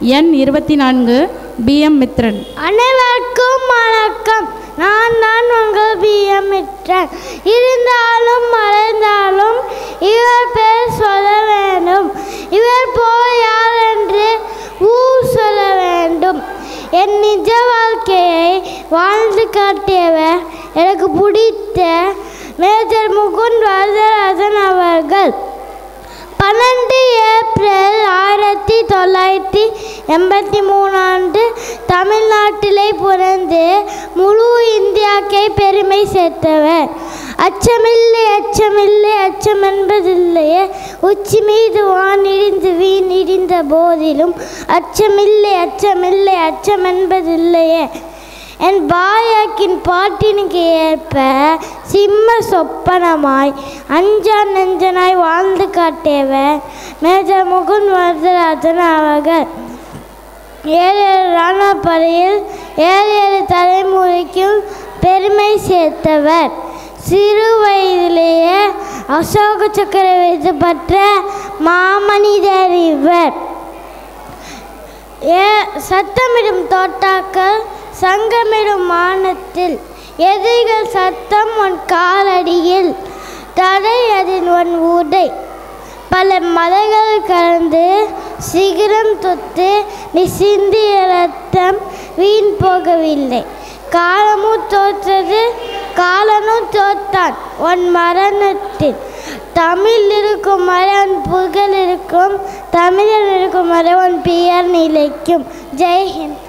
எண் 24 BM மித்ரன். அனைவருக்கும் வணக்கம். நான் உங்கள் BM மித்ரன். இருந்தாலும் மறைந்தாலும் இவர் பேர் சொல்ல வேண்டும். இவர் போய் யார் என்று ஊர் சொல்ல வேண்டும். என் நிஜ வாழ்க்கையை வாழ்ந்து காட்டியவர் எனக்கு பிடித்த மேஜர் முகுந்த் வரதராஜன் அவர்கள். 12 ஏப்ரல் 1983 தமிழ்நாட்டிலே பிறந்து முழு இந்தியாவுக்கே பெருமை சேர்த்தவர். அச்சமில்லை அச்சமில்லை அச்சம் என்பதில்லையே, உச்சி மீது வான் இடிந்து வீண் இடிந்த போதிலும் அச்சமில்லை அச்சமில்லை அச்சம் என்பதில்லையே. என் பாயாக்கின் பாட்டினுக்கு ஏற்ப சிம்ம சொப்பனமாய் அஞ்சா நெஞ்சனாய் வாழ்ந்து காட்டியவர் மேஜர் முகுந்த் வரதராஜன் அவர்கள். 7 இராணுவப்படையில் 7 தலைமுறைக்கும் பெருமை சேர்த்தவர். சிறு வயதிலேயே அசோக சக்கர விருது பெற்ற மாமனிதர் இவர். சத்தமிடும் தோட்டாக்கள் சங்கமிடும் மானத்தில், எதிரிகள் சத்தம் உன் காலடியில், தடை அதில் உன் உடை. பல மலைகள் கலந்து சிகரம் தொத்து நீ சிந்திய ரத்தம் வீண் போகவில்லை. காலமும் தோற்றது, காலனும் தோற்றான் உன் மரணத்தில். தமிழ் இருக்கும் வரை உன் புகழ் இருக்கும், தமிழர் இருக்கும் வரை உன் பெயர் நிலைக்கும். ஜெய் ஹிந்த்.